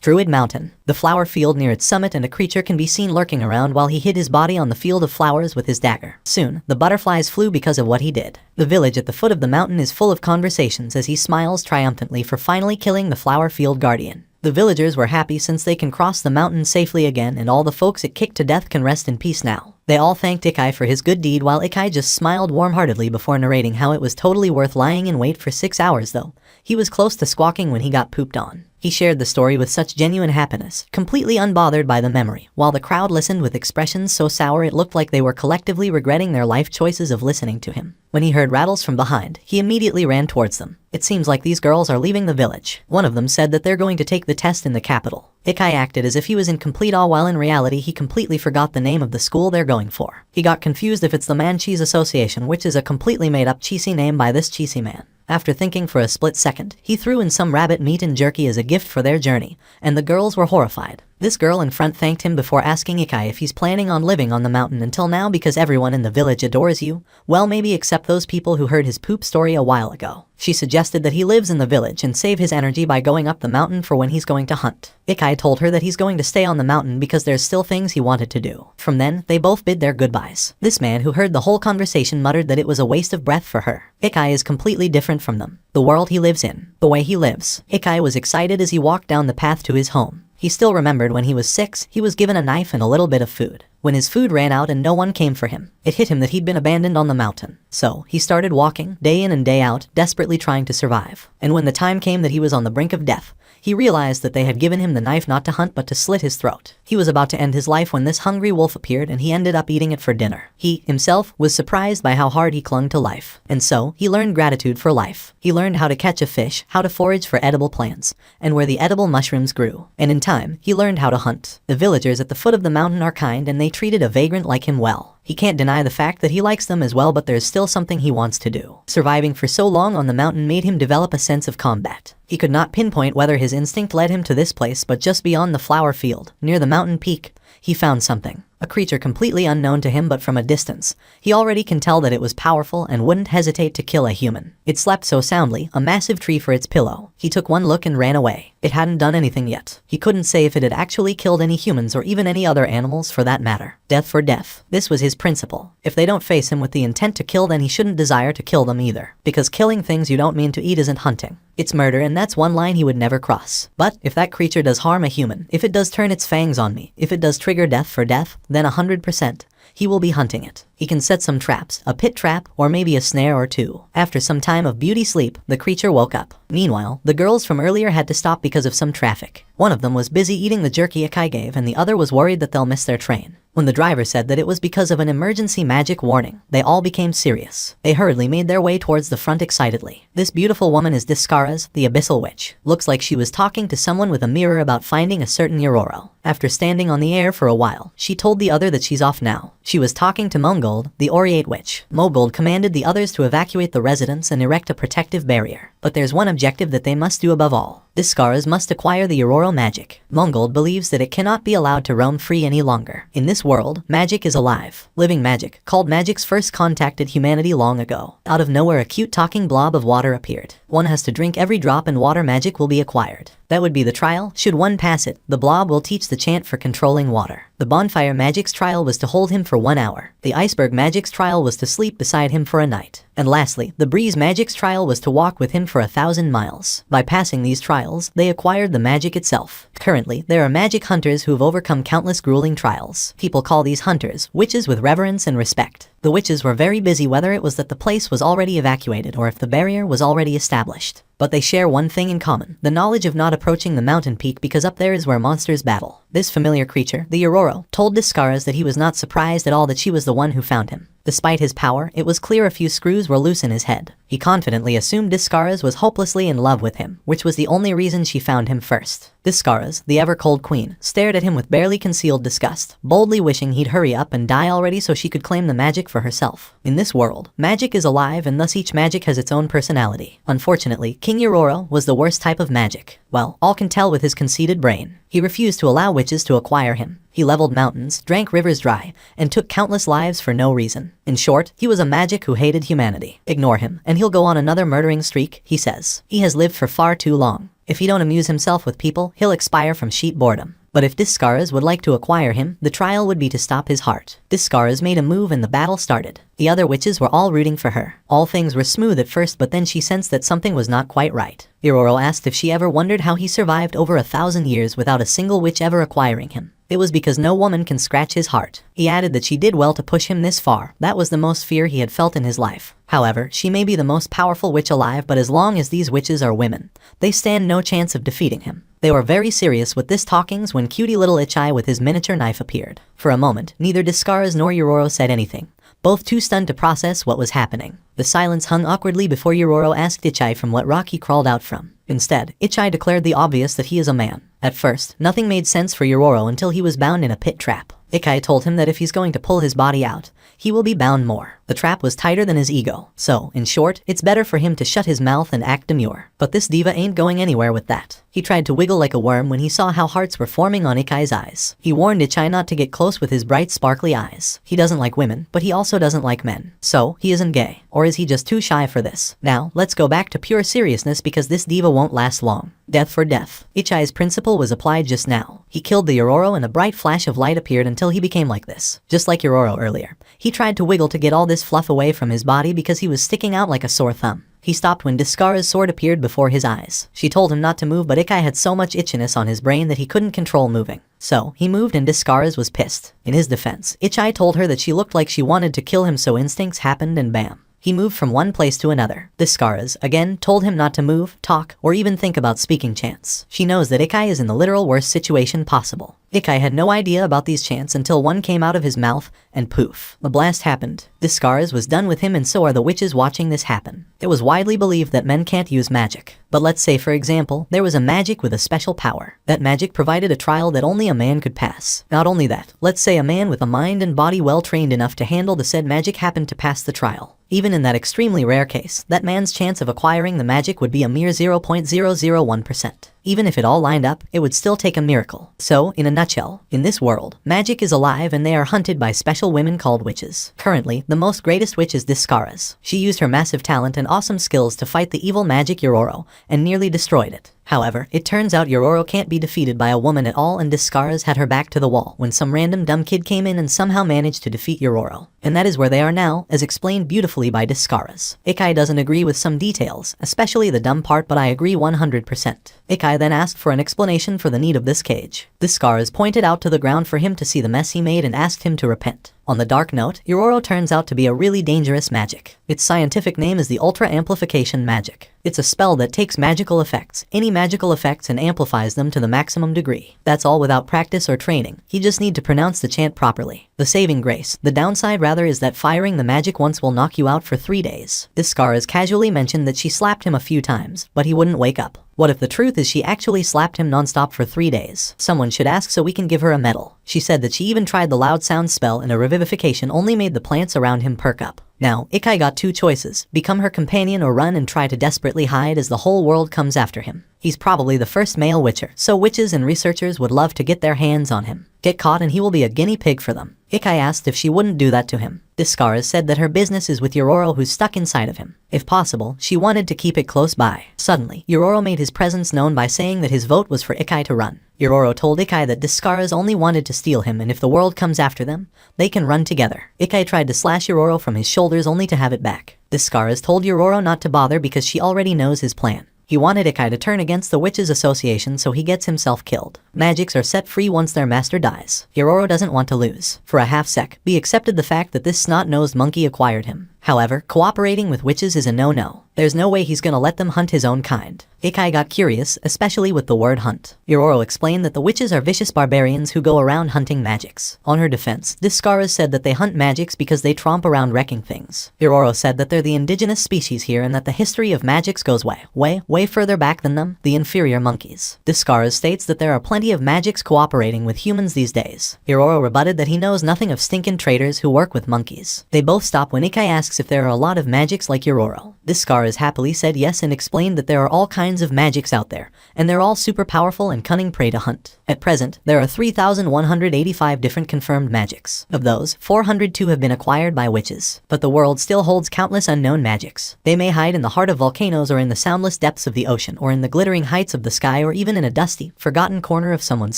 Druid Mountain, the flower field near its summit, and a creature can be seen lurking around while he hid his body on the field of flowers with his dagger. Soon, the butterflies flew because of what he did. The village at the foot of the mountain is full of conversations as he smiles triumphantly for finally killing the flower field guardian. The villagers were happy since they can cross the mountain safely again, and all the folks it kicked to death can rest in peace now. They all thanked Ikai for his good deed, while Ikai just smiled warm-heartedly before narrating how it was totally worth lying in wait for 6 hours though. He was close to squawking when he got pooped on. He shared the story with such genuine happiness, completely unbothered by the memory, while the crowd listened with expressions so sour it looked like they were collectively regretting their life choices of listening to him. When he heard rattles from behind, he immediately ran towards them. It seems like these girls are leaving the village. One of them said that they're going to take the test in the capital. Ikai acted as if he was in complete awe, while in reality he completely forgot the name of the school they're going for. He got confused if it's the Man Cheese Association, which is a completely made-up cheesy name by this cheesy man. After thinking for a split second, he threw in some rabbit meat and jerky as a gift for their journey, and the girls were horrified. This girl in front thanked him before asking Ikai if he's planning on living on the mountain until now because everyone in the village adores you. Well, maybe except those people who heard his poop story a while ago. She suggested that he lives in the village and save his energy by going up the mountain for when he's going to hunt. Ikai told her that he's going to stay on the mountain because there's still things he wanted to do. From then, they both bid their goodbyes. This man who heard the whole conversation muttered that it was a waste of breath for her. Ikai is completely different from them. The world he lives in, the way he lives. Ikai was excited as he walked down the path to his home. He still remembered when he was 6, he was given a knife and a little bit of food. When his food ran out and no one came for him, it hit him that he'd been abandoned on the mountain. So, he started walking, day in and day out, desperately trying to survive. And when the time came that he was on the brink of death, he realized that they had given him the knife not to hunt but to slit his throat. He was about to end his life when this hungry wolf appeared, and he ended up eating it for dinner. He, himself, was surprised by how hard he clung to life. And so, he learned gratitude for life. He learned how to catch a fish, how to forage for edible plants, and where the edible mushrooms grew. And in time, he learned how to hunt. The villagers at the foot of the mountain are kind, and they treated a vagrant like him well. He can't deny the fact that he likes them as well, but there's still something he wants to do. Surviving for so long on the mountain made him develop a sense of combat. He could not pinpoint whether his instinct led him to this place, but just beyond the flower field, near the mountain peak, he found something. A creature completely unknown to him, but from a distance, he already can tell that it was powerful and wouldn't hesitate to kill a human. It slept so soundly, a massive tree for its pillow. He took one look and ran away. It hadn't done anything yet. He couldn't say if it had actually killed any humans or even any other animals for that matter. Death for death. This was his principle. If they don't face him with the intent to kill, then he shouldn't desire to kill them either. Because killing things you don't mean to eat isn't hunting. It's murder, and that's one line he would never cross. But if that creature does harm a human, if it does turn its fangs on me, if it does trigger death for death, then 100%. He will be hunting it. He can set some traps, a pit trap, or maybe a snare or two. After some time of beauty sleep, the creature woke up. Meanwhile, the girls from earlier had to stop because of some traffic. One of them was busy eating the jerky Ikai gave, and the other was worried that they'll miss their train. When the driver said that it was because of an emergency magic warning, they all became serious. They hurriedly made their way towards the front excitedly. This beautiful woman is Discaras, the Abyssal Witch. Looks like she was talking to someone with a mirror about finding a certain Yororo. After standing on the air for a while, she told the other that she's off now. She was talking to Mongold, the Aureate Witch. Mogold commanded the others to evacuate the residence and erect a protective barrier. But there's one objective that they must do above all. Discaras must acquire the Yororo magic. Mongold believes that it cannot be allowed to roam free any longer. In this world, magic is alive. Living magic, called Magix, first contacted humanity long ago. Out of nowhere, a cute talking blob of water appeared. One has to drink every drop and water magic will be acquired. That would be the trial. Should one pass it, the blob will teach the chant for controlling water. The bonfire magic's trial was to hold him for 1 hour. The iceberg magic's trial was to sleep beside him for a night. And lastly, the breeze magic's trial was to walk with him for 1,000 miles. By passing these trials, they acquired the magic itself. Currently, there are magic hunters who've overcome countless grueling trials. People call these hunters witches with reverence and respect. The witches were very busy, whether it was that the place was already evacuated or if the barrier was already established. But they share one thing in common, the knowledge of not approaching the mountain peak because up there is where monsters battle. This familiar creature, the Yororo, told Discaras that he was not surprised at all that she was the one who found him. Despite his power, it was clear a few screws were loose in his head. He confidently assumed Discaras was hopelessly in love with him, which was the only reason she found him first. Discaras, the ever-cold queen, stared at him with barely concealed disgust, boldly wishing he'd hurry up and die already so she could claim the magic for herself. In this world, magic is alive, and thus each magic has its own personality. Unfortunately, King Yororo was the worst type of magic. Well, all can tell with his conceited brain. He refused to allow witches to acquire him. He leveled mountains, drank rivers dry, and took countless lives for no reason. In short, he was a magic who hated humanity. Ignore him, and he'll go on another murdering streak, he says. He has lived for far too long. If he don't amuse himself with people, he'll expire from sheet boredom. But if Discaras would like to acquire him, the trial would be to stop his heart. Discaras made a move and the battle started. The other witches were all rooting for her. All things were smooth at first, but then she sensed that something was not quite right. Yororo asked if she ever wondered how he survived over 1,000 years without a single witch ever acquiring him. It was because no woman can scratch his heart. He added that she did well to push him this far. That was the most fear he had felt in his life. However, she may be the most powerful witch alive, but as long as these witches are women, they stand no chance of defeating him. They were very serious with this talkings when cutie little Ichai with his miniature knife appeared. For a moment, neither Discaras nor Yororo said anything, both too stunned to process what was happening. The silence hung awkwardly before Yororo asked Ichai from what rock he crawled out from. Instead, Ichai declared the obvious, that he is a man. At first, nothing made sense for Yororo until he was bound in a pit trap. Ichai told him that if he's going to pull his body out, he will be bound more. The trap was tighter than his ego, so, in short, it's better for him to shut his mouth and act demure. But this diva ain't going anywhere with that. He tried to wiggle like a worm when he saw how hearts were forming on Ichai's eyes. He warned Ichai not to get close with his bright sparkly eyes. He doesn't like women, but he also doesn't like men. So, he isn't gay. Or is he just too shy for this? Now, let's go back to pure seriousness because this diva won't last long. Death for death. Ichai's principle was applied just now. He killed the Yororo and a bright flash of light appeared until he became like this. Just like Yororo earlier. He tried to wiggle to get all this fluff away from his body because he was sticking out like a sore thumb. He stopped when Discaras' sword appeared before his eyes. She told him not to move, but Ichai had so much itchiness on his brain that he couldn't control moving. So, he moved and Discaras was pissed. In his defense, Ichai told her that she looked like she wanted to kill him, so instincts happened and bam. He moved from one place to another. Discaras, again, told him not to move, talk, or even think about speaking chants. She knows that Ichai is in the literal worst situation possible. Ichai had no idea about these chants until one came out of his mouth, and poof, the blast happened. Discaras was done with him, and so are the witches watching this happen. It was widely believed that men can't use magic. But let's say, for example, there was a magic with a special power. That magic provided a trial that only a man could pass. Not only that, let's say a man with a mind and body well trained enough to handle the said magic happened to pass the trial. Even in that extremely rare case, that man's chance of acquiring the magic would be a mere 0.001%. Even if it all lined up, it would still take a miracle. So, in a nutshell, in this world, magic is alive and they are hunted by special women called witches. Currently, the most greatest witch is Discaras. She used her massive talent and awesome skills to fight the evil magic Yororo, and nearly destroyed it. However, it turns out Yororo can't be defeated by a woman at all, and Discaras had her back to the wall when some random dumb kid came in and somehow managed to defeat Yororo. And that is where they are now, as explained beautifully by Discaras. Ichai doesn't agree with some details, especially the dumb part, but I agree 100%. Ichai then asked for an explanation for the need of this cage. Discaras pointed out to the ground for him to see the mess he made and asked him to repent. On the dark note, Yororo turns out to be a really dangerous magic. Its scientific name is the Ultra Amplification Magic. It's a spell that takes magical effects, any magical effects, and amplifies them to the maximum degree. That's all without practice or training. You just need to pronounce the chant properly. The saving grace, the downside rather, is that firing the magic once will knock you out for 3 days. Discaras casually mentioned that she slapped him a few times, but he wouldn't wake up. What if the truth is she actually slapped him nonstop for 3 days? Someone should ask so we can give her a medal. She said that she even tried the loud sound spell, and a revivification only made the plants around him perk up. Now, Ichai got 2 choices, become her companion or run and try to desperately hide as the whole world comes after him. He's probably the first male witcher, so witches and researchers would love to get their hands on him. Get caught and he will be a guinea pig for them. Ichai asked if she wouldn't do that to him. Discaras said that her business is with Yororo, who's stuck inside of him. If possible, she wanted to keep it close by. Suddenly, Yororo made his presence known by saying that his vote was for Ichai to run. Yororo told Ichai that Discaras only wanted to steal him, and if the world comes after them, they can run together. Ichai tried to slash Yororo from his shoulders only to have it back. Discaras told Yororo not to bother because she already knows his plan. He wanted Ichai to turn against the Witches Association so he gets himself killed. Magics are set free once their master dies. Yororo doesn't want to lose. For a half sec, he accepted the fact that this snot-nosed monkey acquired him. However, cooperating with witches is a no-no. There's no way he's gonna let them hunt his own kind. Ichai got curious, especially with the word hunt. Yororo explained that the witches are vicious barbarians who go around hunting magics. On her defense, Discaras said that they hunt magics because they tromp around wrecking things. Yororo said that they're the indigenous species here and that the history of magics goes way further back than them, the inferior monkeys. Discaras states that there are plenty plenty of magics cooperating with humans these days. Yororo rebutted that he knows nothing of stinkin' traders who work with monkeys. They both stop when Ikai asks if there are a lot of magics like Yororo. This Scaras happily said yes and explained that there are all kinds of magics out there, and they're all super powerful and cunning prey to hunt. At present, there are 3,185 different confirmed magics. Of those, 402 have been acquired by witches. But the world still holds countless unknown magics. They may hide in the heart of volcanoes or in the soundless depths of the ocean or in the glittering heights of the sky or even in a dusty, forgotten corner of someone's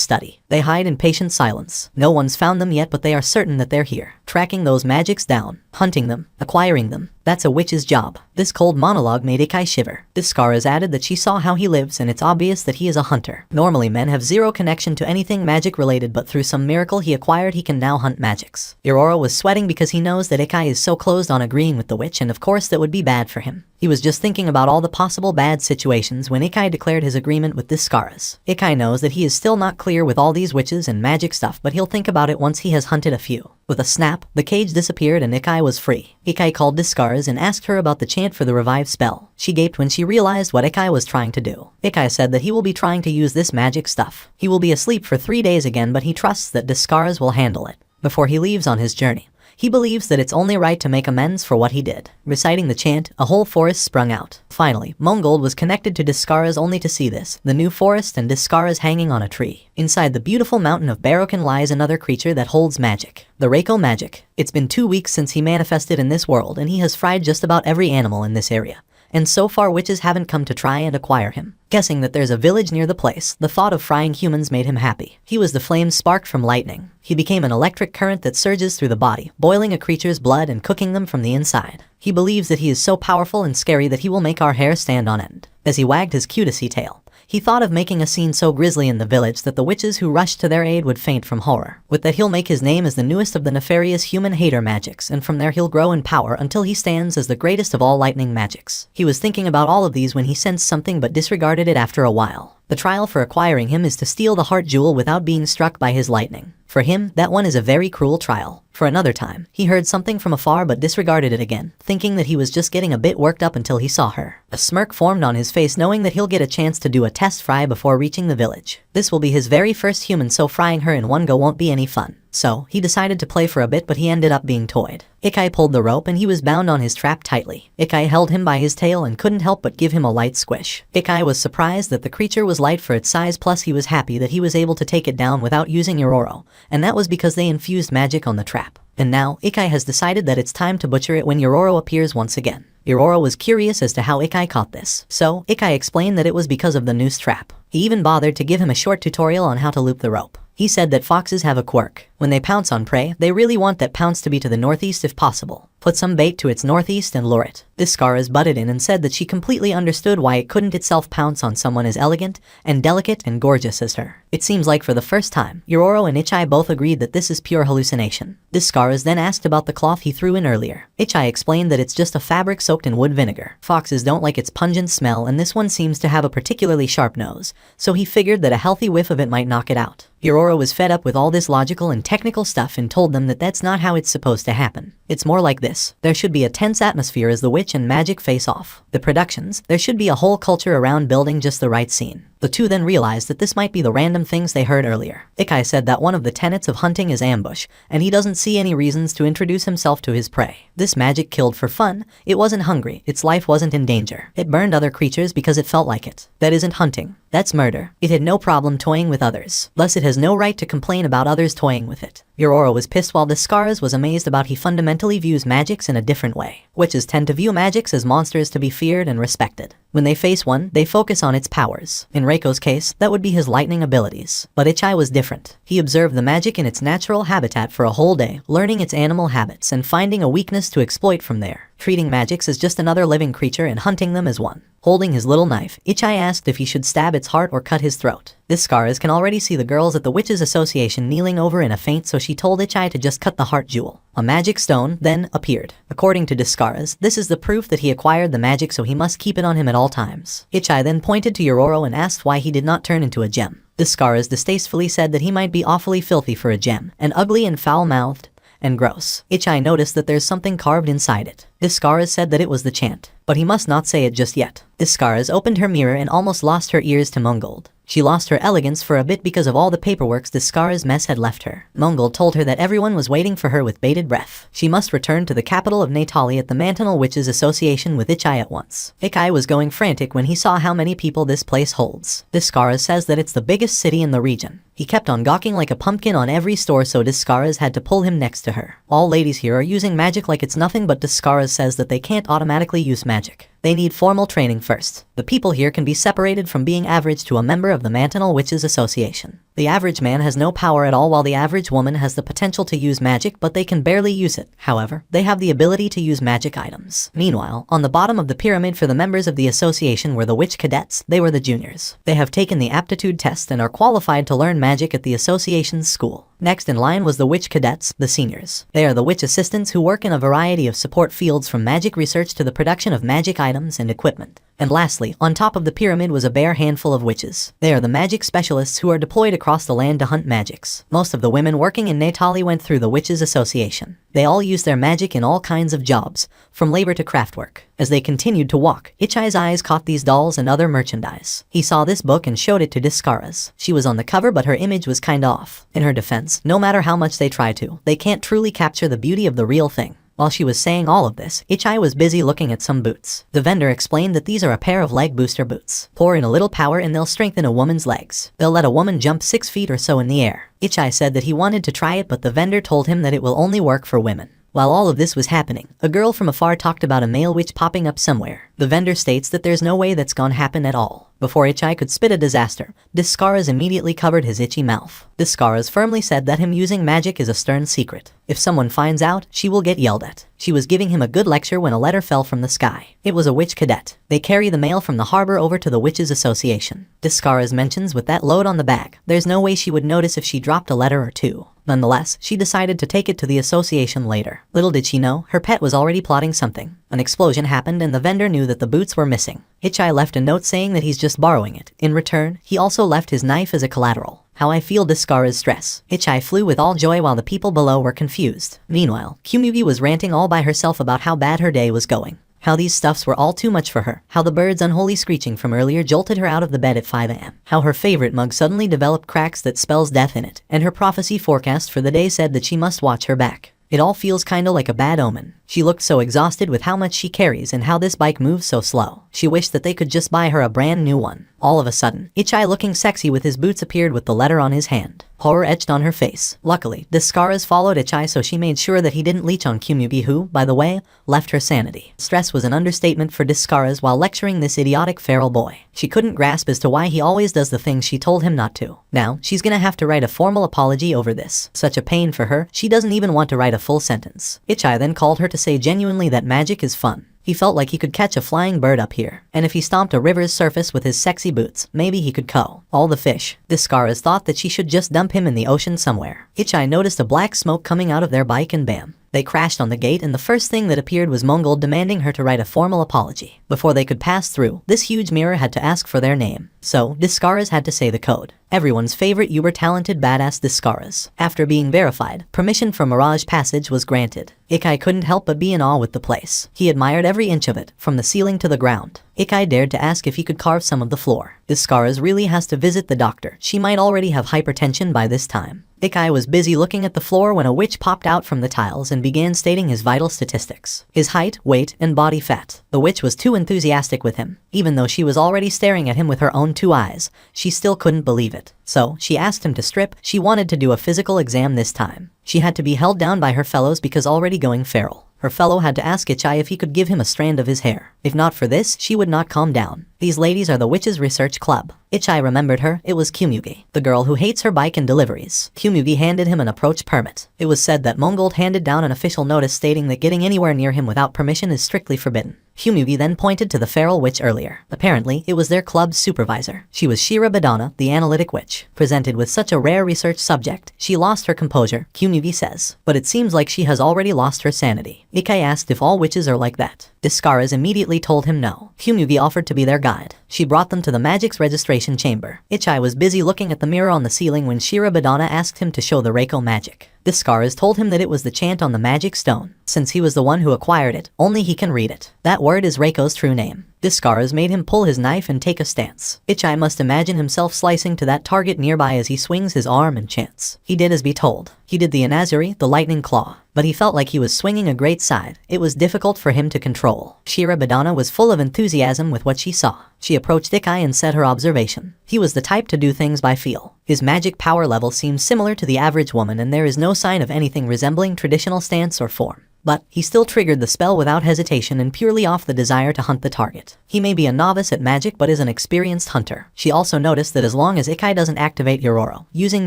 study. They hide in patient silence. No one's found them yet, but they are certain that they're here. Tracking those magics down, hunting them, acquiring them. That's a witch's job. This cold monologue made Ikai shiver. This Scaras added that she saw how he lives and it's obvious that he is a hunter. Normally men have zero connection to anything magic related, but through some miracle he acquired he can now hunt magics. Yororo was sweating because he knows that Ikai is so closed on agreeing with the witch, and of course that would be bad for him. He was just thinking about all the possible bad situations when Ikai declared his agreement with this Scaras. Ikai knows that he is still not clear with all these witches and magic stuff, but he'll think about it once he has hunted a few. With a snap, the cage disappeared and Ikai was free. Ikai called this Scaras and asked her about the chant for the revive spell. She gaped when she realized what Ikai was trying to do. Ikai said that he will be trying to use this magic stuff. He will be asleep for 3 days again, but he trusts that Scaras will handle it. Before he leaves on his journey, he believes that it's only right to make amends for what he did. Reciting the chant, a whole forest sprung out. Finally, Mongold was connected to Scaras only to see this, the new forest and Scaras hanging on a tree. Inside the beautiful mountain of Barokan lies another creature that holds magic. The Reiko magic. It's been 2 weeks since he manifested in this world and he has fried just about every animal in this area. And so far witches haven't come to try and acquire him. Guessing that there's a village near the place, the thought of frying humans made him happy. He was the flame sparked from lightning. He became an electric current that surges through the body, boiling a creature's blood and cooking them from the inside. He believes that he is so powerful and scary that he will make our hair stand on end. As he wagged his cutesy tail, he thought of making a scene so grisly in the village that the witches who rushed to their aid would faint from horror. With that, he'll make his name as the newest of the nefarious human hater magics, and from there he'll grow in power until he stands as the greatest of all lightning magics. He was thinking about all of these when he sensed something but disregarded it after a while. The trial for acquiring him is to steal the heart jewel without being struck by his lightning. For him, that one is a very cruel trial. For another time, he heard something from afar but disregarded it again, thinking that he was just getting a bit worked up until he saw her. A smirk formed on his face, knowing that he'll get a chance to do a test fry before reaching the village. This will be his very first human, so frying her in one go won't be any fun. So, he decided to play for a bit, but he ended up being toyed. Ikai pulled the rope and he was bound on his trap tightly. Ikai held him by his tail and couldn't help but give him a light squish. Ikai was surprised that the creature was light for its size, plus he was happy that he was able to take it down without using Yororo, and that was because they infused magic on the trap. And now, Ikai has decided that it's time to butcher it when Yororo appears once again. Yororo was curious as to how Ikai caught this, so Ikai explained that it was because of the noose trap. He even bothered to give him a short tutorial on how to loop the rope. He said that foxes have a quirk. When they pounce on prey, they really want that pounce to be to the northeast if possible. Put some bait to its northeast and lure it. This Scaras butted in and said that she completely understood why it couldn't itself pounce on someone as elegant and delicate and gorgeous as her. It seems like for the first time, Yororo and Ichai both agreed that this is pure hallucination. This Scaras then asked about the cloth he threw in earlier. Ichai explained that it's just a fabric soaked in wood vinegar. Foxes don't like its pungent smell, and this one seems to have a particularly sharp nose, so he figured that a healthy whiff of it might knock it out. Yororo was fed up with all this logical and technical stuff and told them that that's not how it's supposed to happen. It's more like this. There should be a tense atmosphere as the witch and magic face off. The productions, there should be a whole culture around building just the right scene. The two then realized that this might be the random things they heard earlier. Ikai said that one of the tenets of hunting is ambush, and he doesn't see any reasons to introduce himself to his prey. This magic killed for fun. It wasn't hungry. Its life wasn't in danger. It burned other creatures because it felt like it. That isn't hunting. That's murder. It had no problem toying with others. Thus it has no right to complain about others toying with it. Yororo was pissed while the Scaras was amazed about he fundamentally views magics in a different way. Witches tend to view magics as monsters to be feared and respected. When they face one, they focus on its powers. In Reiko's case, that would be his lightning abilities. But Ichai was different. He observed the magic in its natural habitat for a whole day, learning its animal habits and finding a weakness to exploit from there. Treating magics as just another living creature and hunting them as one. Holding his little knife, Ichai asked if he should stab its heart or cut his throat. This Scaras can already see the girls at the Witches Association kneeling over in a faint, so she told Ichai to just cut the heart jewel. A magic stone then appeared. According to Scaras, this is the proof that he acquired the magic, so he must keep it on him at all times. Ichai then pointed to Yororo and asked why he did not turn into a gem. Scaras distastefully said that he might be awfully filthy for a gem, and ugly and foul-mouthed and gross. Ichai noticed that there's something carved inside it. Scaras said that it was the chant, but he must not say it just yet. Scaras opened her mirror and almost lost her ears to Mongold. She lost her elegance for a bit because of all the paperwork Discara's mess had left her. Mongol told her that everyone was waiting for her with bated breath. She must return to the capital of Natali at the Mantanal Witches Association with Ichai at once. Ichai was going frantic when he saw how many people this place holds. Discara says that it's the biggest city in the region. He kept on gawking like a pumpkin on every store, so Discaras had to pull him next to her. All ladies here are using magic like it's nothing, but Discaras says that they can't automatically use magic. They need formal training first. The people here can be separated from being average to a member of the Mantanal Witches Association. The average man has no power at all, while the average woman has the potential to use magic, but they can barely use it. However, they have the ability to use magic items. Meanwhile, on the bottom of the pyramid for the members of the association were the witch cadets. They were the juniors. They have taken the aptitude test and are qualified to learn magic at the association's school. Next in line was the witch cadets, the seniors. They are the witch assistants who work in a variety of support fields, from magic research to the production of magic items and equipment. And lastly, on top of the pyramid was a bare handful of witches. They are the magic specialists who are deployed across the land to hunt magics. Most of the women working in Natali went through the Witches Association. They all use their magic in all kinds of jobs, from labor to craftwork. As they continued to walk, Ichai's eyes caught these dolls and other merchandise. He saw this book and showed it to Discaras. She was on the cover, but her image was kinda off. In her defense, no matter how much they try to, they can't truly capture the beauty of the real thing. While she was saying all of this, Ichai was busy looking at some boots. The vendor explained that these are a pair of leg booster boots. Pour in a little power and they'll strengthen a woman's legs. They'll let a woman jump 6 feet or so in the air. Ichai said that he wanted to try it, but the vendor told him that it will only work for women. While all of this was happening, a girl from afar talked about a male witch popping up somewhere. The vendor states that there's no way that's gonna happen at all. Before Ichai could spit a disaster, Discaras immediately covered his itchy mouth. Discaras firmly said that him using magic is a stern secret. If someone finds out, she will get yelled at. She was giving him a good lecture when a letter fell from the sky. It was a witch cadet. They carry the mail from the harbor over to the Witches Association. Discaras mentions with that load on the bag, there's no way she would notice if she dropped a letter or two. Nonetheless, she decided to take it to the association later. Little did she know, her pet was already plotting something. An explosion happened and the vendor knew that the boots were missing. Ichai left a note saying that he's just borrowing it. In return, he also left his knife as a collateral. How I feel Discaras' stress. Ichai flew with all joy while the people below were confused. Meanwhile, Kyumugi was ranting all by herself about how bad her day was going. How these stuffs were all too much for her. How the bird's unholy screeching from earlier jolted her out of the bed at 5 a.m. How her favorite mug suddenly developed cracks that spells death in it. And her prophecy forecast for the day said that she must watch her back. It all feels kinda like a bad omen. She looked so exhausted with how much she carries and how this bike moves so slow. She wished that they could just buy her a brand new one. All of a sudden, Ichai, looking sexy with his boots, appeared with the letter on his hand. Horror etched on her face. Luckily, Discaras followed Ichai, so she made sure that he didn't leech on Kyumugi, who, by the way, left her sanity. Stress was an understatement for Discaras while lecturing this idiotic feral boy. She couldn't grasp as to why he always does the things she told him not to. Now, she's gonna have to write a formal apology over this. Such a pain for her, she doesn't even want to write a full sentence. Ichai then called her to say genuinely that magic is fun. He felt like he could catch a flying bird up here, and if he stomped a river's surface with his sexy boots, maybe he could cull all the fish. Discaras thought that she should just dump him in the ocean somewhere. Ichai noticed a black smoke coming out of their bike and bam. They crashed on the gate, and the first thing that appeared was Mongol demanding her to write a formal apology. Before they could pass through, this huge mirror had to ask for their name. So, Discaras had to say the code. Everyone's favorite uber-talented badass Discaras. After being verified, permission for Mirage Passage was granted. Ichai couldn't help but be in awe with the place. He admired every inch of it, from the ceiling to the ground. Ichai dared to ask if he could carve some of the floor. Discaras really has to visit the doctor. She might already have hypertension by this time. Ichai was busy looking at the floor when a witch popped out from the tiles and began stating his vital statistics. His height, weight, and body fat. The witch was too enthusiastic with him. Even though she was already staring at him with her own 2 eyes, she still couldn't believe it. So, she asked him to strip. She wanted to do a physical exam this time. She had to be held down by her fellows because already going feral. Her fellow had to ask Ichai if he could give him a strand of his hair. If not for this, she would not calm down. These ladies are the Witches Research Club. Ichai remembered her. It was Kyumugi, the girl who hates her bike and deliveries. Kyumugi handed him an approach permit. It was said that Mongol handed down an official notice stating that getting anywhere near him without permission is strictly forbidden. Kyumugi then pointed to the feral witch earlier. Apparently, it was their club's supervisor. She was Shira Badana, the analytic witch. Presented with such a rare research subject, she lost her composure, Kyumugi says. But it seems like she has already lost her sanity. Ichai asked if all witches are like that. Discaras immediately told him no. Kyumugi offered to be their guide. She brought them to the magic's registration chamber. Ichai was busy looking at the mirror on the ceiling when Shira Badana asked him to show the Reiko magic. Discaras told him that it was the chant on the magic stone. Since he was the one who acquired it, only he can read it. That word is Reiko's true name. Discars made him pull his knife and take a stance. Ichai must imagine himself slicing to that target nearby as he swings his arm and chants. He did as be told. He did the Inazuri, the lightning claw. But he felt like he was swinging a great side. It was difficult for him to control. Shirobadana was full of enthusiasm with what she saw. She approached Ikai and said her observation. He was the type to do things by feel. His magic power level seems similar to the average woman, and there is no sign of anything resembling traditional stance or form. But he still triggered the spell without hesitation and purely off the desire to hunt the target. He may be a novice at magic but is an experienced hunter. She also noticed that as long as Ikai doesn't activate Yororo, using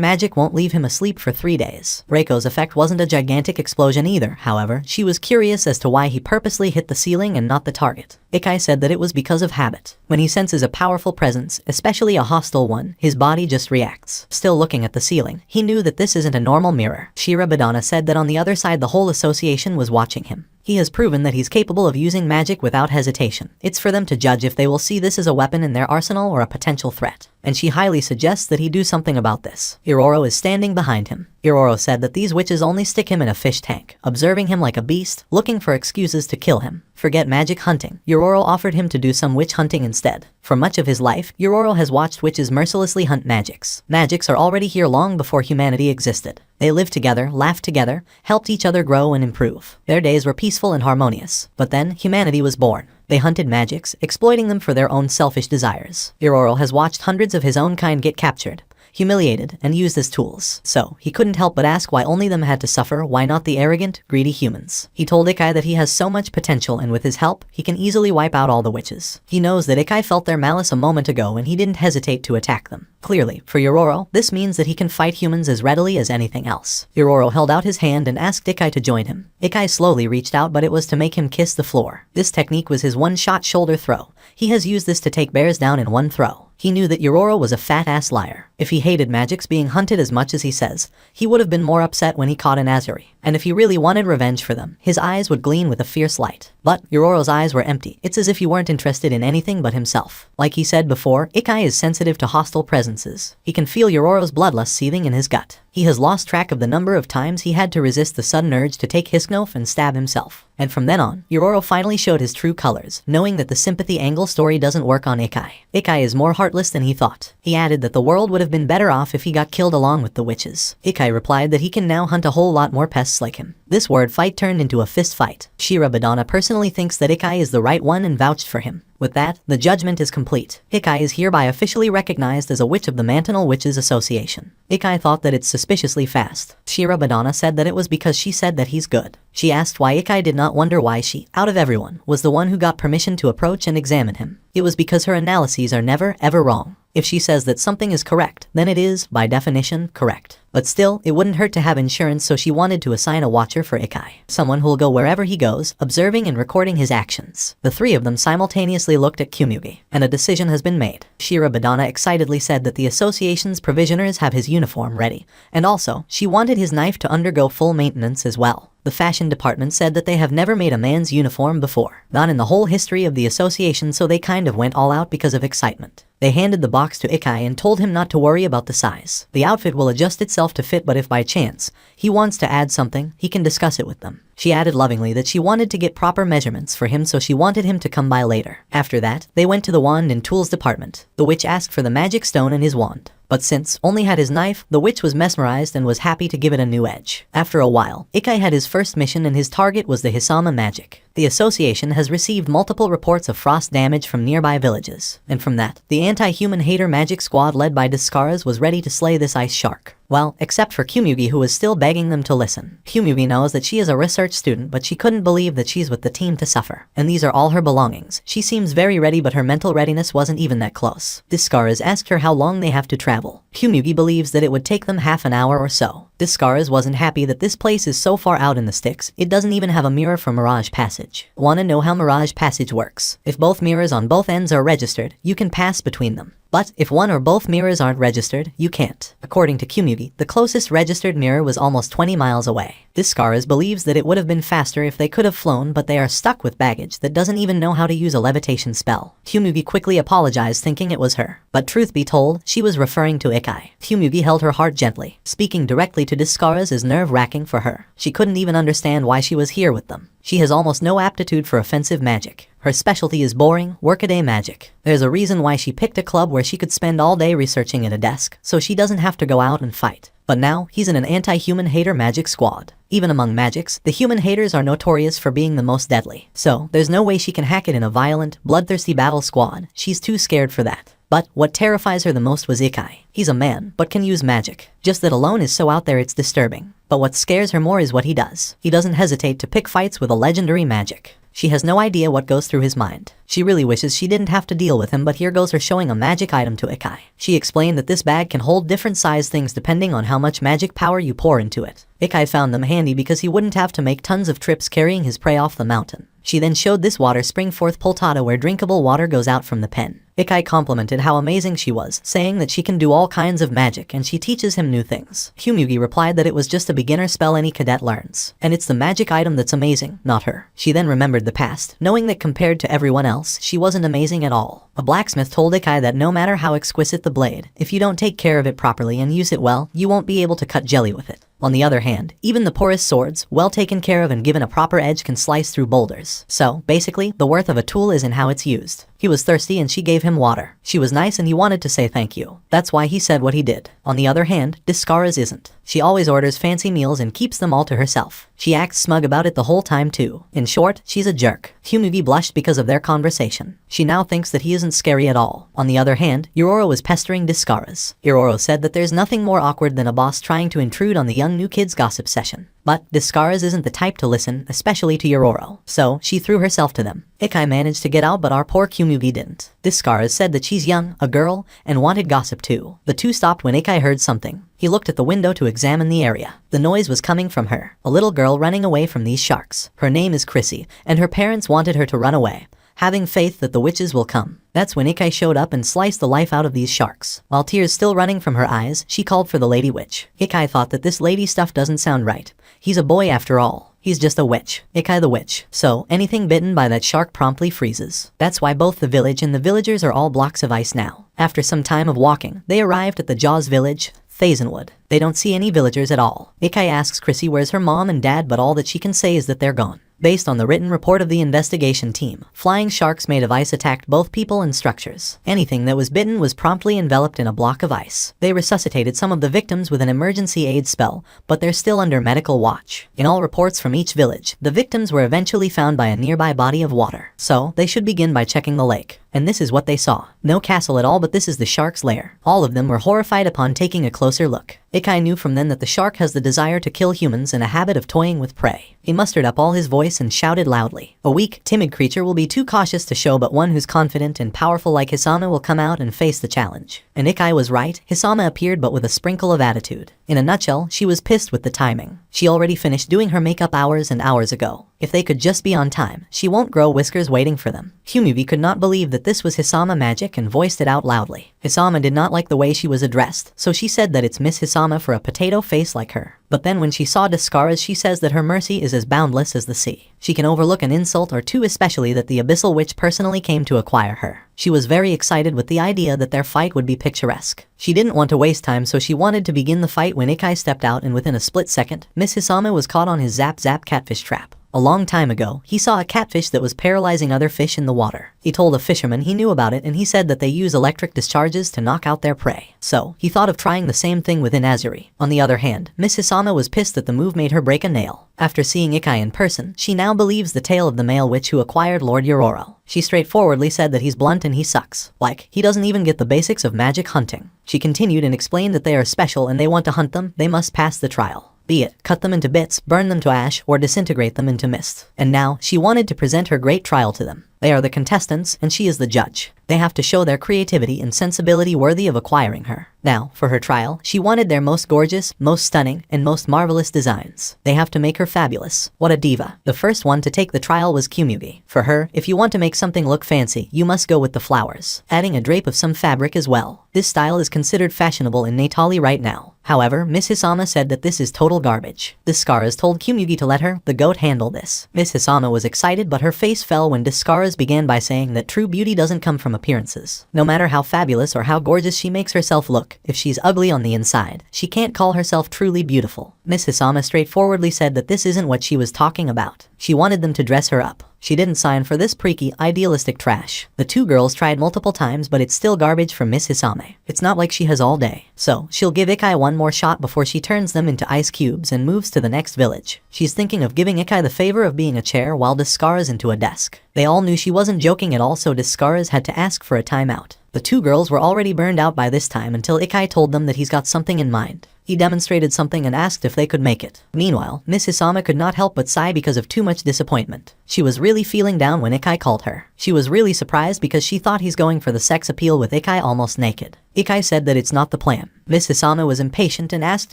magic won't leave him asleep for 3 days. Reiko's effect wasn't a gigantic explosion either, however. She was curious as to why he purposely hit the ceiling and not the target. Ikai said that it was because of habit. When he senses a powerful presence, especially a hostile one, his body just reacts. Still looking at the ceiling, he knew that this isn't a normal mirror. Shirobadana said that on the other side the whole association was watching him. He has proven that he's capable of using magic without hesitation. It's for them to judge if they will see this as a weapon in their arsenal or a potential threat. And she highly suggests that he do something about this. Yororo is standing behind him. Yororo said that these witches only stick him in a fish tank, observing him like a beast, looking for excuses to kill him. Forget magic hunting. Yororo offered him to do some witch hunting instead. For much of his life, Yororo has watched witches mercilessly hunt magics. Magics are already here long before humanity existed. They lived together, laughed together, helped each other grow and improve. Their days were peaceful and harmonious. But then, humanity was born. They hunted magics, exploiting them for their own selfish desires. Yororo has watched hundreds of his own kind get captured, humiliated, and used as tools. So, he couldn't help but ask why only them had to suffer, why not the arrogant, greedy humans. He told Ikai that he has so much potential and with his help, he can easily wipe out all the witches. He knows that Ikai felt their malice a moment ago and he didn't hesitate to attack them. Clearly, for Yororo, this means that he can fight humans as readily as anything else. Yororo held out his hand and asked Ikai to join him. Ikai slowly reached out, but it was to make him kiss the floor. This technique was his one-shot shoulder throw. He has used this to take bears down in one throw. He knew that Yororo was a fat-ass liar. If he hated magics being hunted as much as he says, he would have been more upset when he caught an Azuri. And if he really wanted revenge for them, his eyes would gleam with a fierce light. But Yororo's eyes were empty. It's as if he weren't interested in anything but himself. Like he said before, Ikai is sensitive to hostile presences. He can feel Yororo's bloodlust seething in his gut. He has lost track of the number of times he had to resist the sudden urge to take Hisknof and stab himself. And from then on, Yororo finally showed his true colors, knowing that the sympathy angle story doesn't work on Ikai. Ikai is more heartless than he thought. He added that the world would have been better off if he got killed along with the witches. Ikai replied that he can now hunt a whole lot more pests like him. This word fight turned into a fist fight. Shirobadana personally thinks that Ikai is the right one and vouched for him. With that, the judgment is complete. Ikai is hereby officially recognized as a witch of the Mantonal Witches Association. Ikai thought that it's suspiciously fast. Shirobadana said that it was because she said that he's good. She asked why Ikai did not wonder why she, out of everyone, was the one who got permission to approach and examine him. It was because her analyses are never, ever wrong. If she says that something is correct, then it is, by definition, correct. But still, it wouldn't hurt to have insurance, so she wanted to assign a watcher for Ikai. Someone who'll go wherever he goes, observing and recording his actions. The three of them simultaneously looked at Kyumugi, and a decision has been made. Shirobadana excitedly said that the association's provisioners have his uniform ready, and also, she wanted his knife to undergo full maintenance as well. The fashion department said that they have never made a man's uniform before, not in the whole history of the association, so they kind of went all out because of excitement. They handed the box to Ikai and told him not to worry about the size. The outfit will adjust itself to fit, but if by chance he wants to add something, he can discuss it with them. She added lovingly that she wanted to get proper measurements for him, so she wanted him to come by later. After that, they went to the wand and tools department. The witch asked for the magic stone and his wand. But since only had his knife, the witch was mesmerized and was happy to give it a new edge. After a while, Ikai had his first mission and his target was the Hisama magic. The association has received multiple reports of frost damage from nearby villages. And from that, the anti-human hater magic squad led by Discaras was ready to slay this ice shark. Well, except for Kyumugi, who was still begging them to listen. Kyumugi knows that she is a research student, but she couldn't believe that she's with the team to suffer. And these are all her belongings. She seems very ready, but her mental readiness wasn't even that close. Discaras asked her how long they have to travel. Kyumugi believes that it would take them half an hour or so. Discaras wasn't happy that this place is so far out in the sticks. It doesn't even have a mirror for Mirage Passage. Wanna know how Mirage Passage works? If both mirrors on both ends are registered, you can pass between them. But if one or both mirrors aren't registered, you can't. According to Kyumugi, the closest registered mirror was almost 20 miles away. Discaras believes that it would have been faster if they could have flown, but they are stuck with baggage that doesn't even know how to use a levitation spell. Kyumugi quickly apologized, thinking it was her. But truth be told, she was referring to Ikai. Kyumugi held her heart gently. Speaking directly to Discaras is nerve-wracking for her. She couldn't even understand why she was here with them. She has almost no aptitude for offensive magic. Her specialty is boring, workaday magic. There's a reason why she picked a club where she could spend all day researching at a desk, so she doesn't have to go out and fight. But now, he's in an anti-human hater magic squad. Even among magics, the human haters are notorious for being the most deadly. So, there's no way she can hack it in a violent, bloodthirsty battle squad. She's too scared for that. But what terrifies her the most was Ikai. He's a man, but can use magic. Just that alone is so out there it's disturbing. But what scares her more is what he does. He doesn't hesitate to pick fights with a legendary magic. She has no idea what goes through his mind. She really wishes she didn't have to deal with him, but here goes her showing a magic item to Ikai. She explained that this bag can hold different sized things depending on how much magic power you pour into it. Ikai found them handy because he wouldn't have to make tons of trips carrying his prey off the mountain. She then showed this water spring forth Poltada where drinkable water goes out from the pen. Ikai complimented how amazing she was, saying that she can do all kinds of magic and she teaches him new things. Kyumugi replied that it was just a beginner spell any cadet learns. And it's the magic item that's amazing, not her. She then remembered the past, knowing that compared to everyone else, she wasn't amazing at all. A blacksmith told Ikai that no matter how exquisite the blade, if you don't take care of it properly and use it well, you won't be able to cut jelly with it. On the other hand, even the poorest swords, well taken care of and given a proper edge, can slice through boulders. So, basically, the worth of a tool is in how it's used. He was thirsty and she gave him water. She was nice and he wanted to say thank you. That's why he said what he did. On the other hand, Discaras isn't. She always orders fancy meals and keeps them all to herself. She acts smug about it the whole time too. In short, she's a jerk. Kyumugi blushed because of their conversation. She now thinks that he isn't scary at all. On the other hand, Yororo was pestering Discaras. Yororo said that there's nothing more awkward than a boss trying to intrude on the young new kid's gossip session. But Discaras isn't the type to listen, especially to Yororo. So, she threw herself to them. Ikai managed to get out, but our poor Kyumugi didn't. Discaras said that she's young, a girl, and wanted gossip too. The two stopped when Ikai heard something. He looked at the window to examine the area. The noise was coming from her, a little girl running away from these sharks. Her name is Chrissy, and her parents wanted her to run away, having faith that the witches will come. That's when Ikai showed up and sliced the life out of these sharks. While tears still running from her eyes, she called for the lady witch. Ikai thought that this lady stuff doesn't sound right. He's a boy after all. He's just a witch. Ikai the witch. So, anything bitten by that shark promptly freezes. That's why both the village and the villagers are all blocks of ice now. After some time of walking, they arrived at the Jaws village, Thazenwood. They don't see any villagers at all. Ikai asks Chrissy where's her mom and dad, but all that she can say is that they're gone. Based on the written report of the investigation team, flying sharks made of ice attacked both people and structures. Anything that was bitten was promptly enveloped in a block of ice. They resuscitated some of the victims with an emergency aid spell, but they're still under medical watch. In all reports from each village, the victims were eventually found by a nearby body of water. So, they should begin by checking the lake. And this is what they saw. No castle at all, but this is the shark's lair. All of them were horrified upon taking a closer look. Ikai knew from then that the shark has the desire to kill humans and a habit of toying with prey. He mustered up all his voice and shouted loudly. A weak, timid creature will be too cautious to show, but one who's confident and powerful like Hisama will come out and face the challenge. And Ikai was right. Hisama appeared, but with a sprinkle of attitude. In a nutshell, she was pissed with the timing. She already finished doing her makeup hours and hours ago. If they could just be on time, she won't grow whiskers waiting for them. Kyumugi could not believe that this was Hisama magic and voiced it out loudly. Hisama did not like the way she was addressed, so she said that it's Miss Hisama for a potato face like her. But then when she saw Discaras, she says that her mercy is as boundless as the sea. She can overlook an insult or two, especially that the Abyssal Witch personally came to acquire her. She was very excited with the idea that their fight would be picturesque. She didn't want to waste time, so she wanted to begin the fight when Ikai stepped out, and within a split second, Miss Hisama was caught on his Zap Zap catfish trap. A long time ago, he saw a catfish that was paralyzing other fish in the water. He told a fisherman he knew about it, and he said that they use electric discharges to knock out their prey. So, he thought of trying the same thing with Inazuri. On the other hand, Miss Hisama was pissed that the move made her break a nail. After seeing Ikai in person, she now believes the tale of the male witch who acquired Lord Yororo. She straightforwardly said that he's blunt and he sucks. Like, he doesn't even get the basics of magic hunting. She continued and explained that they are special and they want to hunt them, they must pass the trial. Be it, cut them into bits, burn them to ash, or disintegrate them into mist. And now, she wanted to present her great trial to them. They are the contestants, and she is the judge. They have to show their creativity and sensibility worthy of acquiring her. Now, for her trial, she wanted their most gorgeous, most stunning, and most marvelous designs. They have to make her fabulous. What a diva. The first one to take the trial was Kyumugi. For her, if you want to make something look fancy, you must go with the flowers, adding a drape of some fabric as well. This style is considered fashionable in Natali right now. However, Miss Hisama said that this is total garbage. Discaras told Kyumugi to let her, the goat, handle this. Miss Hisama was excited, but her face fell when Discaras Discars began by saying that true beauty doesn't come from appearances. No matter how fabulous or how gorgeous she makes herself look, if she's ugly on the inside, she can't call herself truly beautiful. Miss Hisama straightforwardly said that this isn't what she was talking about. She wanted them to dress her up. She didn't sign for this preaky, idealistic trash. The two girls tried multiple times, but it's still garbage for Miss Hisame. It's not like she has all day. So, she'll give Ikai one more shot before she turns them into ice cubes and moves to the next village. She's thinking of giving Ikai the favor of being a chair while Discars into a desk. They all knew she wasn't joking at all, so Discars had to ask for a timeout. The two girls were already burned out by this time until Ikai told them that he's got something in mind. He demonstrated something and asked if they could make it. Meanwhile, Miss Hisama could not help but sigh because of too much disappointment. She was really feeling down when Ikai called her. She was really surprised because she thought he's going for the sex appeal with Ikai almost naked. Ikai said that it's not the plan. Miss Hisama was impatient and asked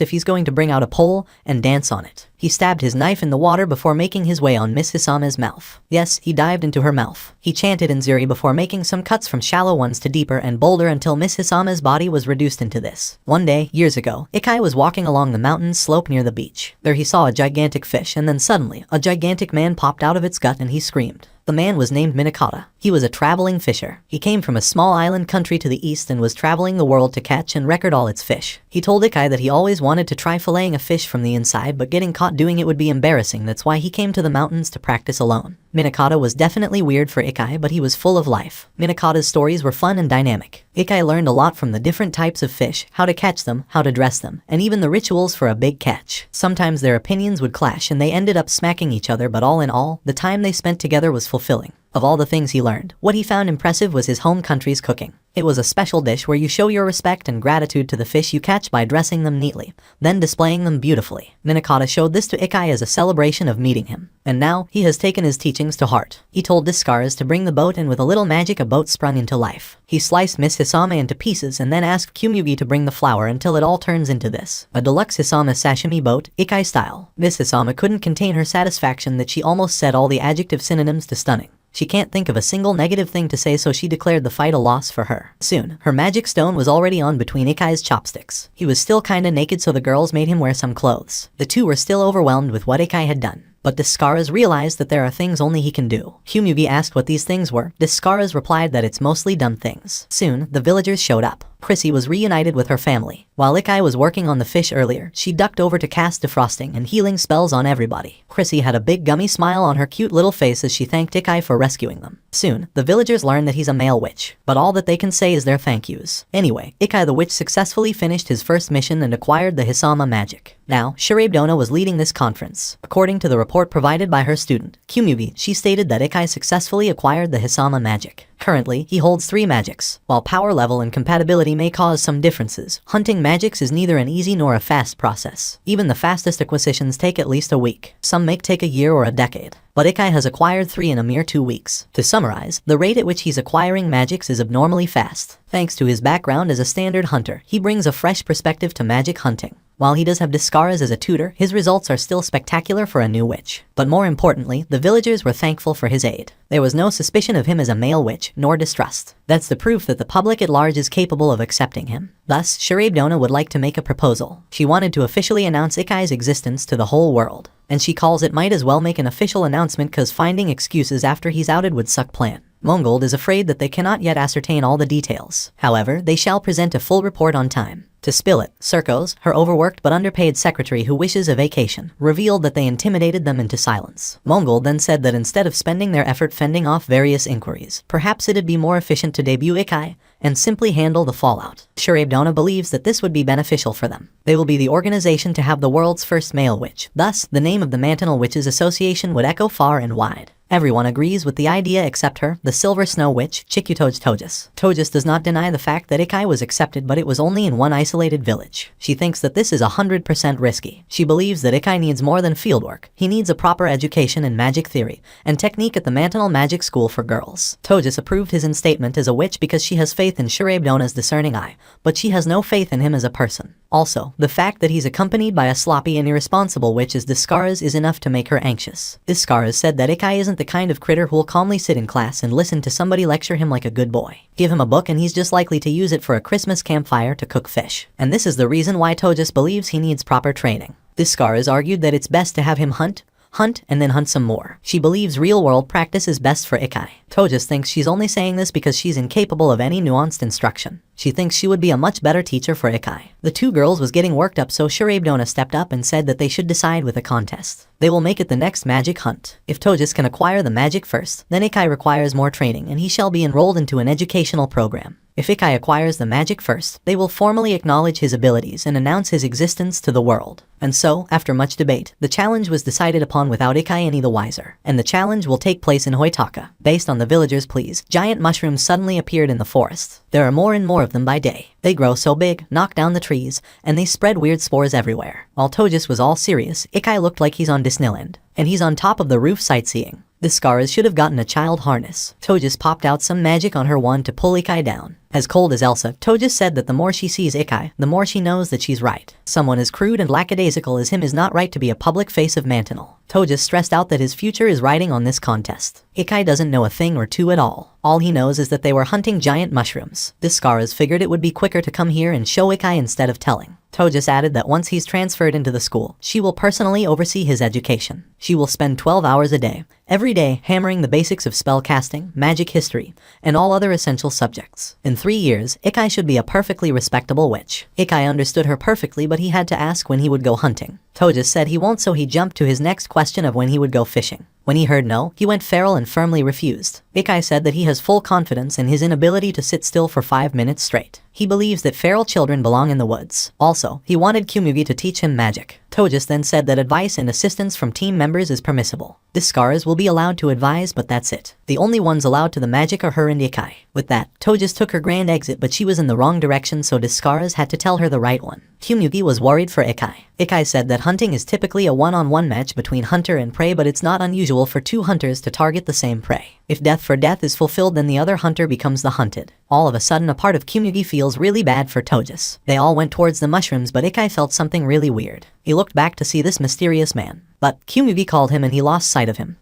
if he's going to bring out a pole and dance on it. He stabbed his knife in the water before making his way on Miss Hisama's mouth. Yes, he dived into her mouth. He chanted Inzuri before making some cuts from shallow ones to deeper and bolder until Miss Hisama's body was reduced into this. One day, years ago, Ikai was walking along the mountain slope near the beach. There he saw a gigantic fish, and then suddenly, a gigantic man popped out of its gut and he screamed. The man was named Minakata. He was a traveling fisher. He came from a small island country to the east and was traveling the world to catch and record all its fish. He told Ikai that he always wanted to try filleting a fish from the inside, but getting caught doing it would be embarrassing. That's why he came to the mountains to practice alone. Minakata was definitely weird for Ikai, but he was full of life. Minakata's stories were fun and dynamic. Ikai learned a lot from the different types of fish, how to catch them, how to dress them, and even the rituals for a big catch. Sometimes their opinions would clash and they ended up smacking each other, but all in all, the time they spent together was fulfilling. Of all the things he learned, what he found impressive was his home country's cooking. It was a special dish where you show your respect and gratitude to the fish you catch by dressing them neatly, then displaying them beautifully. Minakata showed this to Ikai as a celebration of meeting him, and now he has taken his teachings to heart. He told Discars to bring the boat, and with a little magic a boat sprung into life. He sliced Miss Hisame into pieces and then asked Kyumugi to bring the flour until it all turns into this. A deluxe Hisame sashimi boat, Ikai style. Miss Hisame couldn't contain her satisfaction that she almost said all the adjective synonyms to stunning. She can't think of a single negative thing to say, so she declared the fight a loss for her. Soon, her magic stone was already on between Ikai's chopsticks. He was still kinda naked, so the girls made him wear some clothes. The two were still overwhelmed with what Ikai had done. But Discars realized that there are things only he can do. Kyumugi asked what these things were. Discars replied that it's mostly dumb things. Soon, the villagers showed up. Chrissy was reunited with her family. While Ikai was working on the fish earlier, she ducked over to cast defrosting and healing spells on everybody. Chrissy had a big gummy smile on her cute little face as she thanked Ikai for rescuing them. Soon, the villagers learn that he's a male witch, but all that they can say is their thank yous. Anyway, Ikai the witch successfully finished his first mission and acquired the Hisama magic. Now, Shirabdona was leading this conference. According to the report provided by her student, Kyumugi, she stated that Ikai successfully acquired the Hisama magic. Currently, he holds 3 magics. While power level and compatibility may cause some differences, hunting magics is neither an easy nor a fast process. Even the fastest acquisitions take at least a week. Some may take a year or a decade. But Ikai has acquired 3 in a mere 2 weeks. To summarize, the rate at which he's acquiring magics is abnormally fast. Thanks to his background as a standard hunter, he brings a fresh perspective to magic hunting. While he does have Discars as a tutor, his results are still spectacular for a new witch. But more importantly, the villagers were thankful for his aid. There was no suspicion of him as a male witch, nor distrust. That's the proof that the public at large is capable of accepting him. Thus, Shirabdona would like to make a proposal. She wanted to officially announce Ikai's existence to the whole world. And she calls it might as well make an official announcement, cause finding excuses after he's outed would suck plan. Mongold is afraid that they cannot yet ascertain all the details. However, they shall present a full report on time. To spill it, Circos, her overworked but underpaid secretary who wishes a vacation, revealed that they intimidated them into silence. Mongold then said that instead of spending their effort fending off various inquiries, perhaps it'd be more efficient to debut Ikai and simply handle the fallout. Shirabdona believes that this would be beneficial for them. They will be the organization to have the world's first male witch. Thus, the name of the Mantinal Witches Association would echo far and wide. Everyone agrees with the idea except her, the Silver Snow Witch, Chikutoj Togus. Togus does not deny the fact that Ikai was accepted, but it was only in one isolated village. She thinks that this is 100% risky. She believes that Ikai needs more than fieldwork. He needs a proper education in magic theory and technique at the Mantinal Magic School for girls. Togus approved his instatement as a witch because she has faith in Shirabdona's discerning eye, but she has no faith in him as a person. Also, the fact that he's accompanied by a sloppy and irresponsible witch as Discars is enough to make her anxious. Discars said that Ikai isn't the kind of critter who'll calmly sit in class and listen to somebody lecture him like a good boy. Give him a book and he's just likely to use it for a Christmas campfire to cook fish. And this is the reason why Togus believes he needs proper training. Discars argued that it's best to have him hunt, hunt, and then hunt some more. She believes real-world practice is best for Ikai. Togus thinks she's only saying this because she's incapable of any nuanced instruction. She thinks she would be a much better teacher for Ikai. The two girls was getting worked up, so Shurabdona stepped up and said that they should decide with a contest. They will make it the next magic hunt. If Togus can acquire the magic first, then Ikai requires more training and he shall be enrolled into an educational program. If Ikai acquires the magic first, they will formally acknowledge his abilities and announce his existence to the world. And so, after much debate, the challenge was decided upon without Ikai any the wiser. And the challenge will take place in Hoitaka. Based on the villagers' pleas, giant mushrooms suddenly appeared in the forest. There are more and more of them by day. They grow so big, knock down the trees, and they spread weird spores everywhere. While Togus was all serious, Ikai looked like he's on Disneyland. And he's on top of the roof sightseeing. The Scars should have gotten a child harness. Togus popped out some magic on her wand to pull Ikai down. As cold as Elsa, Togus said that the more she sees Ikai, the more she knows that she's right. Someone as crude and lackadaisical as him is not right to be a public face of Mantinal. Togus stressed out that his future is riding on this contest. Ikai doesn't know a thing or two at all. All he knows is that they were hunting giant mushrooms. The Scars figured it would be quicker to come here and show Ikai instead of telling. Togus added that once he's transferred into the school, she will personally oversee his education. She will spend 12 hours a day, every day, hammering the basics of spell casting, magic history, and all other essential subjects. In 3 years, Ikai should be a perfectly respectable witch. Ikai understood her perfectly, but he had to ask when he would go hunting. Togus said he won't, so he jumped to his next question of when he would go fishing. When he heard no, he went feral and firmly refused. Ikai said that he has full confidence in his inability to sit still for 5 minutes straight. He believes that feral children belong in the woods. Also, he wanted Kumugi to teach him magic. Togus then said that advice and assistance from team members is permissible. The Scars will be allowed to advise, but that's it. The only ones allowed to the magic are her and Ikai. With that, Togus took her grand exit, but she was in the wrong direction, so Discaras had to tell her the right one. Kumugi was worried for Ikai. Ikai said that hunting is typically a one-on-one match between hunter and prey, but it's not unusual for two hunters to target the same prey. If death for death is fulfilled, then the other hunter becomes the hunted. All of a sudden, a part of Kumugi feels really bad for Togus. They all went towards the mushrooms, but Ikai felt something really weird. He looked back to see this mysterious man, but Kumugi called him and he lost sight of him.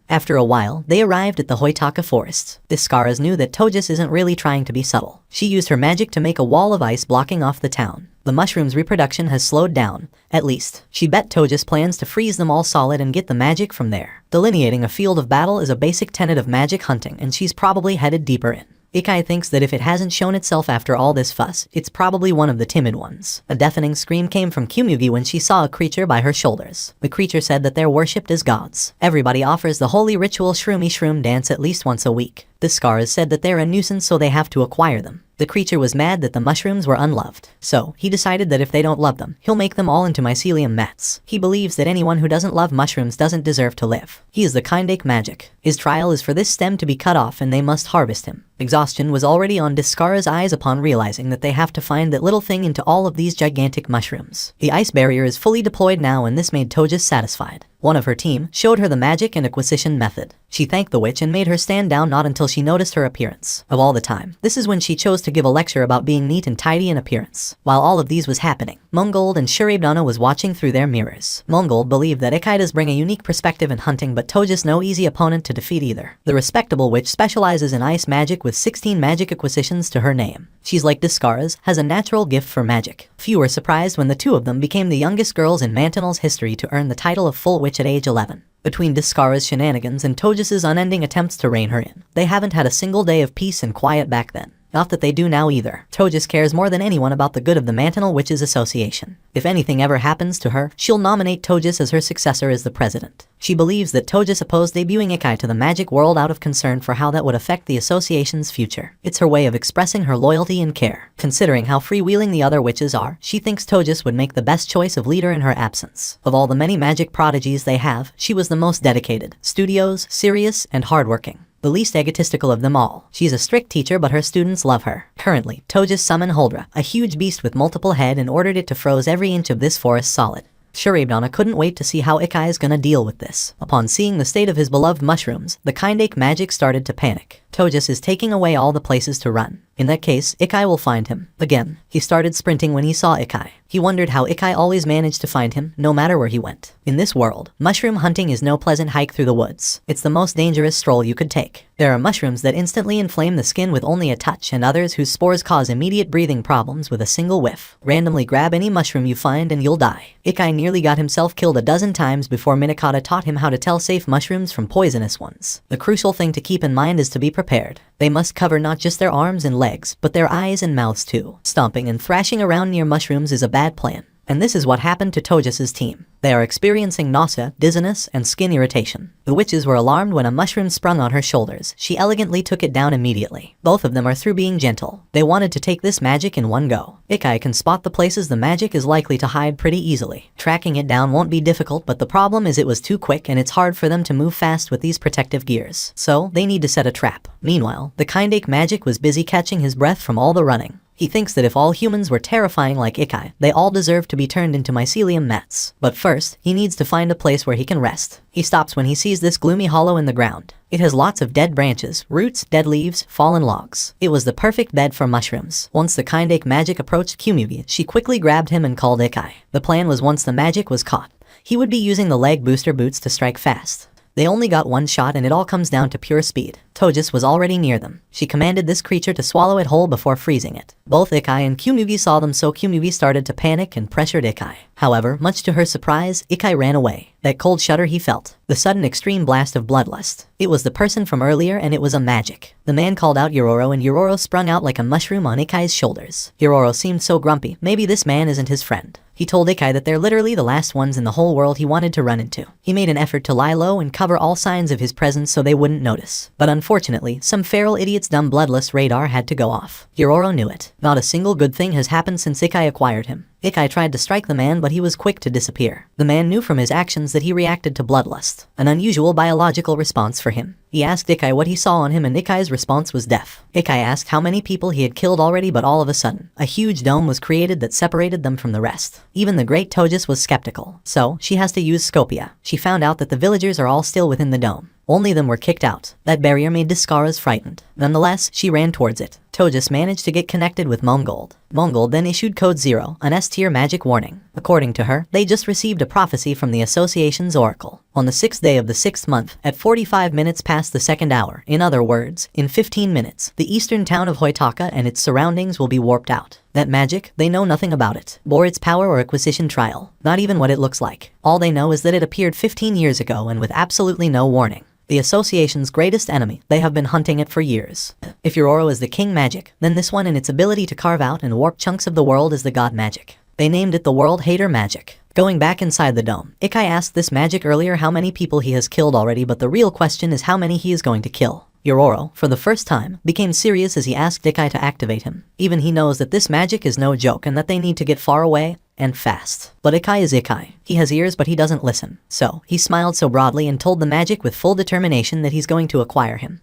After a while, they arrived at the Hoitaka forests. Discaras knew that Togus isn't really trying to be subtle. She used her magic to make a wall of ice blocking off the town. The mushroom's reproduction has slowed down, at least. She bet Togus plans to freeze them all solid and get the magic from there. Delineating a field of battle is a basic tenet of magic hunting, and she's probably headed deeper in. Ikai thinks that if it hasn't shown itself after all this fuss, it's probably one of the timid ones. A deafening scream came from Kumugi when she saw a creature by her shoulders. The creature said that they're worshipped as gods. Everybody offers the holy ritual Shroomy Shroom dance at least once a week. The Scars said that they're a nuisance, so they have to acquire them. The creature was mad that the mushrooms were unloved. So, he decided that if they don't love them, he'll make them all into mycelium mats. He believes that anyone who doesn't love mushrooms doesn't deserve to live. He is the Kindake magic. His trial is for this stem to be cut off and they must harvest him. Exhaustion was already on Discara's eyes upon realizing that they have to find that little thing into all of these gigantic mushrooms. The ice barrier is fully deployed now, and this made Togus satisfied. One of her team showed her the magic and acquisition method. She thanked the witch and made her stand down, not until she noticed her appearance. Of all the time, this is when she chose to give a lecture about being neat and tidy in appearance. While all of these was happening, Mungold and Shurabdana was watching through their mirrors. Mungold believed that Ikai does bring a unique perspective in hunting, but Togus no easy opponent to defeat either. The respectable witch specializes in ice magic with 16 magic acquisitions to her name. She's like Discaras, has a natural gift for magic. Few were surprised when the two of them became the youngest girls in Mantinal's history to earn the title of full witch at age 11. Between Discara's shenanigans and Togus's unending attempts to rein her in, they haven't had a single day of peace and quiet back then. Not that they do now either. Togus cares more than anyone about the good of the Mantinal Witches Association. If anything ever happens to her, she'll nominate Togus as her successor as the president. She believes that Togus opposed debuting Ikai to the magic world out of concern for how that would affect the association's future. It's her way of expressing her loyalty and care. Considering how freewheeling the other witches are, she thinks Togus would make the best choice of leader in her absence. Of all the many magic prodigies they have, she was the most dedicated, studious, serious, and hardworking. The least egotistical of them all. She's a strict teacher, but her students love her. Currently, Togus summoned Holdra, a huge beast with multiple heads, and ordered it to froze every inch of this forest solid. Shurabdana couldn't wait to see how Ikai is gonna deal with this. Upon seeing the state of his beloved mushrooms, the Kindake magic started to panic. Togus is taking away all the places to run. In that case, Ikai will find him. Again, he started sprinting when he saw Ikai. He wondered how Ikai always managed to find him, no matter where he went. In this world, mushroom hunting is no pleasant hike through the woods. It's the most dangerous stroll you could take. There are mushrooms that instantly inflame the skin with only a touch, and others whose spores cause immediate breathing problems with a single whiff. Randomly grab any mushroom you find and you'll die. Ikai nearly got himself killed a dozen times before Minakata taught him how to tell safe mushrooms from poisonous ones. The crucial thing to keep in mind is to be prepared. They must cover not just their arms and legs, but their eyes and mouths too. Stomping and thrashing around near mushrooms is a bad plan. And this is what happened to Toji's team. They are experiencing nausea, dizziness, and skin irritation. The witches were alarmed when a mushroom sprung on her shoulders. She elegantly took it down immediately. Both of them are through being gentle. They wanted to take this magic in one go. Ikai can spot the places the magic is likely to hide pretty easily. Tracking it down won't be difficult, but the problem is it was too quick and it's hard for them to move fast with these protective gears. So, they need to set a trap. Meanwhile, the Kindake magic was busy catching his breath from all the running. He thinks that if all humans were terrifying like Ikai, they all deserve to be turned into mycelium mats. But first, he needs to find a place where he can rest. He stops when he sees this gloomy hollow in the ground. It has lots of dead branches, roots, dead leaves, fallen logs. It was the perfect bed for mushrooms. Once the Kindake magic approached Kyumugi, she quickly grabbed him and called Ikai. The plan was once the magic was caught, he would be using the leg booster boots to strike fast. They only got one shot and it all comes down to pure speed. Toji was already near them. She commanded this creature to swallow it whole before freezing it. Both Ikai and Kyumugi saw them, so Kyumugi started to panic and pressured Ikai. However, much to her surprise, Ikai ran away. That cold shudder he felt. The sudden extreme blast of bloodlust. It was the person from earlier and it was a magic. The man called out Yororo and Yororo sprung out like a mushroom on Ikai's shoulders. Yororo seemed so grumpy. Maybe this man isn't his friend. He told Ikai that they're literally the last ones in the whole world he wanted to run into. He made an effort to lie low and cover all signs of his presence so they wouldn't notice. But unfortunately, some feral idiot's dumb bloodless radar had to go off. Yororo knew it. Not a single good thing has happened since Ikai acquired him. Ikai tried to strike the man, but he was quick to disappear. The man knew from his actions that he reacted to bloodlust, an unusual biological response for him. He asked Ikai what he saw on him and Ikai's response was death. Ikai asked how many people he had killed already, but all of a sudden, a huge dome was created that separated them from the rest. Even the great Toji was skeptical, so she has to use Scopia. She found out that the villagers are all still within the dome. Only them were kicked out. That barrier made Discaras frightened. Nonetheless, she ran towards it. Toji managed to get connected with Mongold. Mongold then issued Code Zero, an S-tier magic warning. According to her, they just received a prophecy from the Association's Oracle. On the 6th day of the 6th month, at 45 minutes past the 2nd hour, in other words, in 15 minutes, the eastern town of Hoitaka and its surroundings will be warped out. That magic, they know nothing about it, or its power or acquisition trial, not even what it looks like. All they know is that it appeared 15 years ago and with absolutely no warning. The Association's greatest enemy, they have been hunting it for years. If Yororo is the king magic, then this one and its ability to carve out and warp chunks of the world is the god magic. They named it the World Hater Magic. Going back inside the dome, Ikai asked this magic earlier how many people he has killed already, but the real question is how many he is going to kill. Yororo, for the first time, became serious as he asked Ikai to activate him. Even he knows that this magic is no joke and that they need to get far away, and fast. But Ikai is Ikai. He has ears but he doesn't listen. So, he smiled so broadly and told the magic with full determination that he's going to acquire him.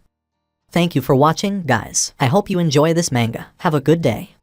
Thank you for watching, guys. I hope you enjoy this manga. Have a good day.